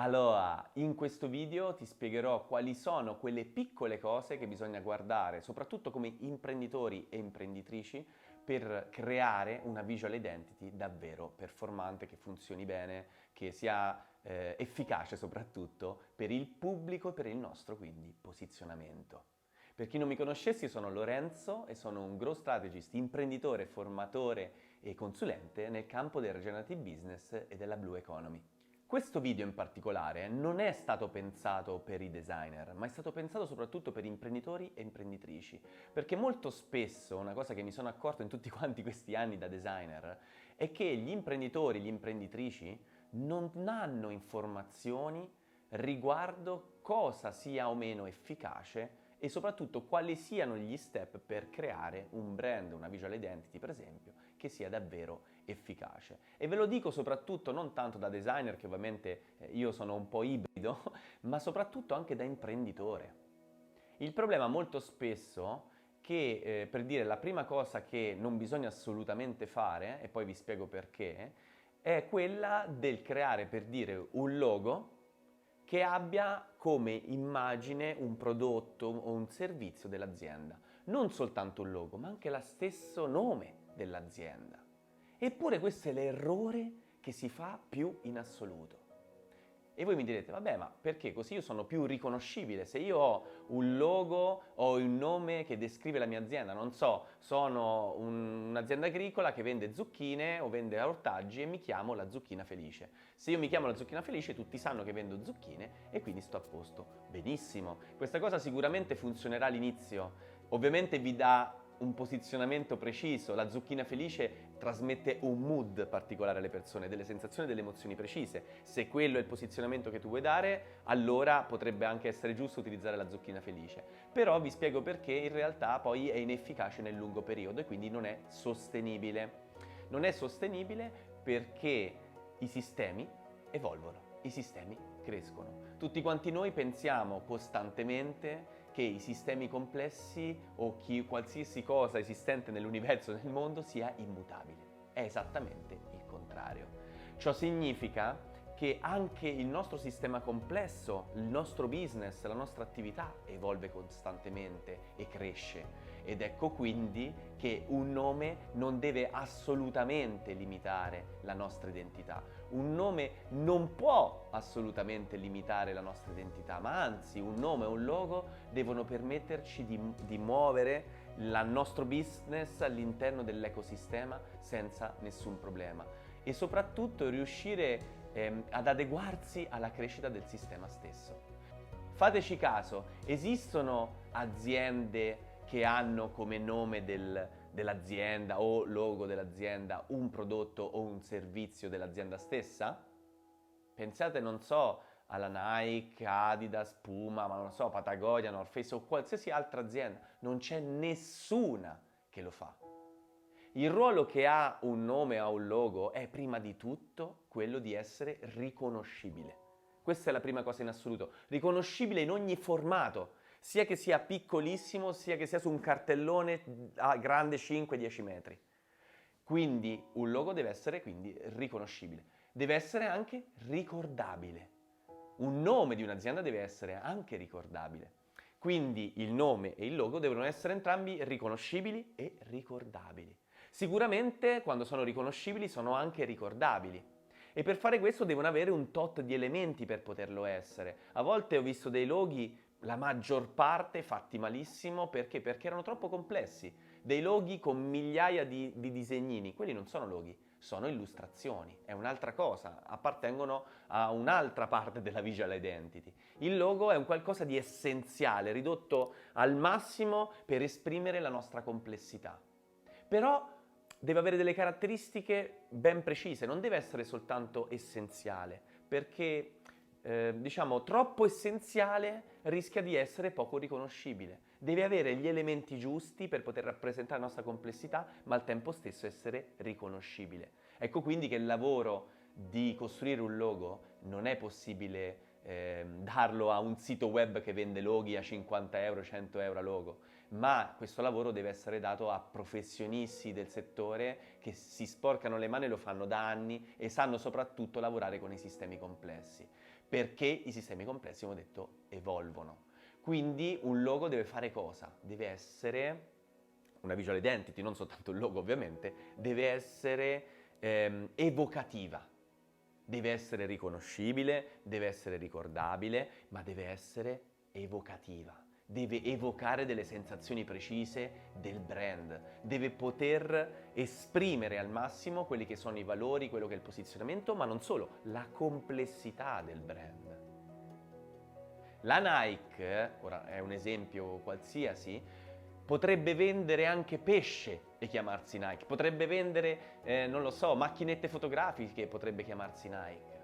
Allora, in questo video ti spiegherò quali sono quelle piccole cose che bisogna guardare, soprattutto come imprenditori e imprenditrici, per creare una visual identity davvero performante, che funzioni bene, che sia efficace soprattutto per il pubblico e per il nostro, quindi, posizionamento. Per chi non mi conoscesse, io sono Lorenzo e sono un growth strategist, imprenditore, formatore e consulente nel campo del regenerative business e della blue economy. Questo video in particolare non è stato pensato per i designer, ma è stato pensato soprattutto per imprenditori e imprenditrici, perché molto spesso una cosa che mi sono accorto in tutti quanti questi anni da designer è che gli imprenditori, gli imprenditrici non hanno informazioni riguardo cosa sia o meno efficace e soprattutto quali siano gli step per creare un brand, una visual identity per esempio, che sia davvero efficace. E ve lo dico soprattutto non tanto da designer, che ovviamente io sono un po' ibrido, ma soprattutto anche da imprenditore. Il problema molto spesso che, per dire, la prima cosa che non bisogna assolutamente fare, e poi vi spiego perché, è quella del creare, per dire, un logo che abbia come immagine un prodotto o un servizio dell'azienda. Non soltanto un logo, ma anche lo stesso nome dell'azienda. Eppure questo è l'errore che si fa più in assoluto. E voi mi direte, vabbè, ma perché così io sono più riconoscibile? Se io ho un logo o un nome che descrive la mia azienda, non so, sono un'azienda agricola che vende zucchine o vende ortaggi e mi chiamo la zucchina felice. Se io mi chiamo la zucchina felice, tutti sanno che vendo zucchine e quindi sto a posto. Benissimo. Questa cosa sicuramente funzionerà all'inizio. Ovviamente vi dà un posizionamento preciso, la zucchina felice trasmette un mood particolare alle persone, delle sensazioni e delle emozioni precise. Se quello è il posizionamento che tu vuoi dare, allora potrebbe anche essere giusto utilizzare la zucchina felice. Però vi spiego perché in realtà poi è inefficace nel lungo periodo e quindi non è sostenibile. Non è sostenibile perché i sistemi evolvono, i sistemi crescono. Tutti quanti noi pensiamo costantemente che i sistemi complessi o qualsiasi cosa esistente nell'universo e nel mondo sia immutabile. È esattamente il contrario. Ciò significa che anche il nostro sistema complesso, il nostro business, la nostra attività evolve costantemente e cresce. Ed ecco quindi che un nome non deve assolutamente limitare la nostra identità. Un nome non può assolutamente limitare la nostra identità, ma anzi un nome e un logo devono permetterci di muovere il nostro business all'interno dell'ecosistema senza nessun problema e soprattutto riuscire ad adeguarsi alla crescita del sistema stesso. Fateci caso, esistono aziende che hanno come nome dell'azienda o logo dell'azienda un prodotto o un servizio dell'azienda stessa? Pensate, non so, alla Nike, Adidas, Puma, ma non so, Patagonia, North Face o qualsiasi altra azienda. Non c'è nessuna che lo fa. Il ruolo che ha un nome o un logo è prima di tutto quello di essere riconoscibile. Questa è la prima cosa in assoluto. Riconoscibile in ogni formato, sia che sia piccolissimo, sia che sia su un cartellone grande 5-10 metri. Quindi un logo deve essere quindi riconoscibile. Deve essere anche ricordabile. Un nome di un'azienda deve essere anche ricordabile. Quindi il nome e il logo devono essere entrambi riconoscibili e ricordabili. Sicuramente quando sono riconoscibili sono anche ricordabili. E per fare questo devono avere un tot di elementi per poterlo essere. A volte ho visto dei loghi, la maggior parte fatti malissimo, perché? Perché erano troppo complessi. Dei loghi con migliaia di disegnini, quelli non sono loghi, sono illustrazioni, è un'altra cosa, appartengono a un'altra parte della visual identity. Il logo è un qualcosa di essenziale, ridotto al massimo per esprimere la nostra complessità. Però deve avere delle caratteristiche ben precise, non deve essere soltanto essenziale, perché diciamo troppo essenziale rischia di essere poco riconoscibile. Deve avere gli elementi giusti per poter rappresentare la nostra complessità, ma al tempo stesso essere riconoscibile. Ecco quindi che il lavoro di costruire un logo non è possibile darlo a un sito web che vende loghi a 50 euro, 100 euro a logo, ma questo lavoro deve essere dato a professionisti del settore che si sporcano le mani e lo fanno da anni e sanno soprattutto lavorare con i sistemi complessi. perché i sistemi complessi, come ho detto, evolvono. Quindi un logo deve fare cosa? Deve essere una visual identity, non soltanto un logo ovviamente, deve essere evocativa. Deve essere riconoscibile, deve essere ricordabile, ma deve essere evocativa. Deve evocare delle sensazioni precise del brand, deve poter esprimere al massimo quelli che sono i valori, quello che è il posizionamento, ma non solo, la complessità del brand. La Nike, ora è un esempio qualsiasi, potrebbe vendere anche pesce e chiamarsi Nike, potrebbe vendere, non lo so, macchinette fotografiche, potrebbe chiamarsi Nike,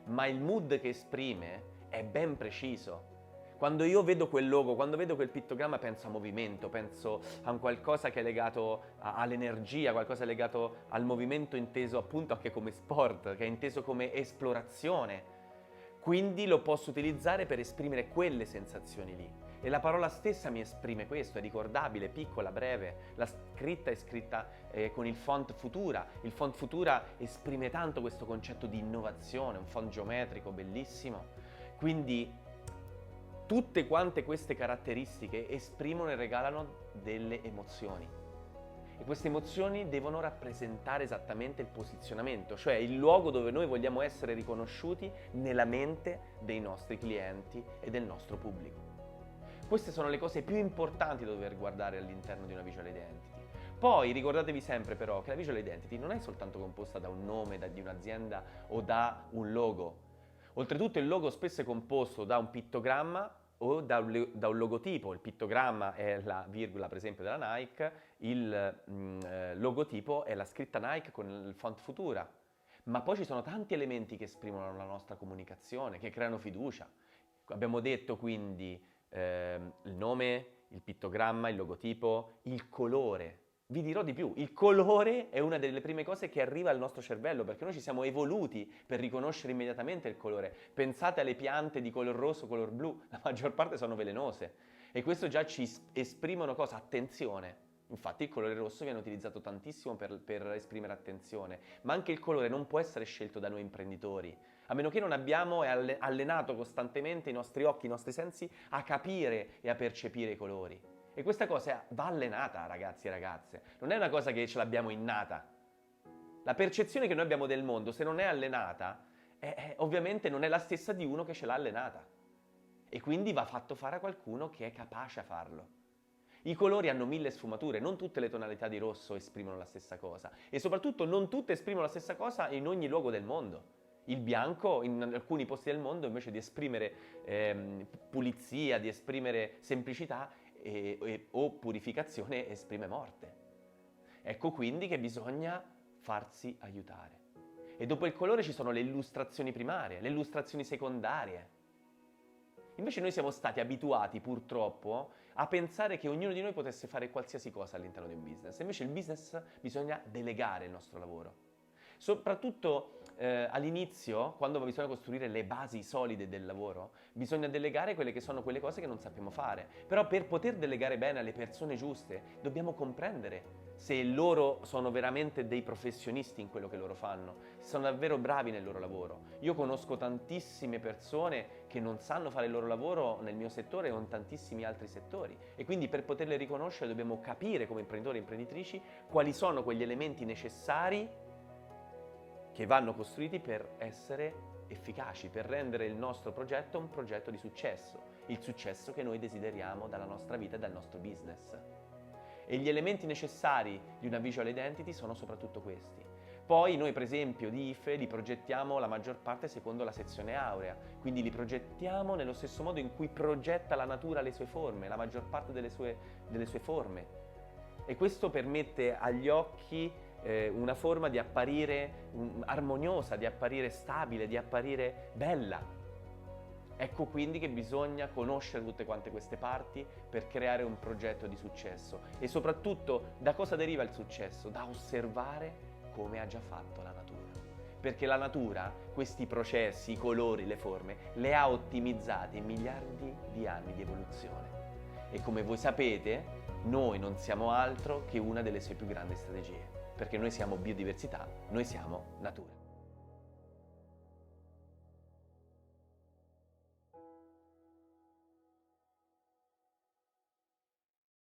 ma il mood che esprime è ben preciso. Quando io vedo quel logo, quando vedo quel pittogramma, penso a movimento, penso a un qualcosa che è legato all'energia, qualcosa legato al movimento inteso appunto anche come sport, che è inteso come esplorazione. Quindi lo posso utilizzare per esprimere quelle sensazioni lì. E la parola stessa mi esprime questo, è ricordabile, piccola, breve. La scritta è scritta con il font Futura. Il font Futura esprime tanto questo concetto di innovazione, un font geometrico bellissimo. Quindi tutte quante queste caratteristiche esprimono e regalano delle emozioni. E queste emozioni devono rappresentare esattamente il posizionamento, cioè il luogo dove noi vogliamo essere riconosciuti nella mente dei nostri clienti e del nostro pubblico. Queste sono le cose più importanti da dover guardare all'interno di una visual identity. Poi ricordatevi sempre però che la visual identity non è soltanto composta da un nome, di un'azienda o da un logo. Oltretutto il logo spesso è composto da un pittogramma o da un logotipo. Il pittogramma è la virgola per esempio della Nike, il logotipo è la scritta Nike con il font Futura. Ma poi ci sono tanti elementi che esprimono la nostra comunicazione, che creano fiducia. Abbiamo detto quindi il nome, il pittogramma, il logotipo, il colore. Vi dirò di più, il colore è una delle prime cose che arriva al nostro cervello perché noi ci siamo evoluti per riconoscere immediatamente il colore. Pensate alle piante di color rosso, color blu, la maggior parte sono velenose e questo già ci esprimono cosa? Attenzione. Infatti il colore rosso viene utilizzato tantissimo per esprimere attenzione, ma anche il colore non può essere scelto da noi imprenditori, a meno che non abbiamo allenato costantemente i nostri occhi, i nostri sensi a capire e a percepire i colori. E questa cosa va allenata, ragazzi e ragazze, non è una cosa che ce l'abbiamo innata. La percezione che noi abbiamo del mondo, se non è allenata, ovviamente non è la stessa di uno che ce l'ha allenata. E quindi va fatto fare a qualcuno che è capace a farlo. I colori hanno 1000 sfumature, non tutte le tonalità di rosso esprimono la stessa cosa e soprattutto non tutte esprimono la stessa cosa in ogni luogo del mondo. Il bianco in alcuni posti del mondo invece di esprimere pulizia, di esprimere semplicità o purificazione esprime morte. Ecco quindi che bisogna farsi aiutare. E dopo il colore ci sono le illustrazioni primarie, le illustrazioni secondarie. Invece noi siamo stati abituati purtroppo a pensare che ognuno di noi potesse fare qualsiasi cosa all'interno di un business. Invece il business bisogna delegare il nostro lavoro. Soprattutto all'inizio, quando bisogna costruire le basi solide del lavoro, bisogna delegare quelle cose che non sappiamo fare. Però per poter delegare bene alle persone giuste, dobbiamo comprendere se loro sono veramente dei professionisti in quello che loro fanno, se sono davvero bravi nel loro lavoro. Io conosco tantissime persone che non sanno fare il loro lavoro nel mio settore o in tantissimi altri settori e quindi per poterle riconoscere dobbiamo capire come imprenditori e imprenditrici quali sono quegli elementi necessari che vanno costruiti per essere efficaci, per rendere il nostro progetto un progetto di successo, il successo che noi desideriamo dalla nostra vita e dal nostro business. E gli elementi necessari di una visual identity sono soprattutto questi. Poi noi per esempio di IFE li progettiamo la maggior parte secondo la sezione aurea, quindi li progettiamo nello stesso modo in cui progetta la natura le sue forme, la maggior parte delle sue forme. E questo permette agli occhi una forma di apparire armoniosa, di apparire stabile, di apparire bella. Ecco quindi che bisogna conoscere tutte quante queste parti per creare un progetto di successo e soprattutto da cosa deriva il successo? Da osservare come ha già fatto la natura. Perché la natura, questi processi, i colori, le forme, le ha ottimizzate in miliardi di anni di evoluzione. E come voi sapete, noi non siamo altro che una delle sue più grandi strategie. Perché noi siamo biodiversità, noi siamo natura.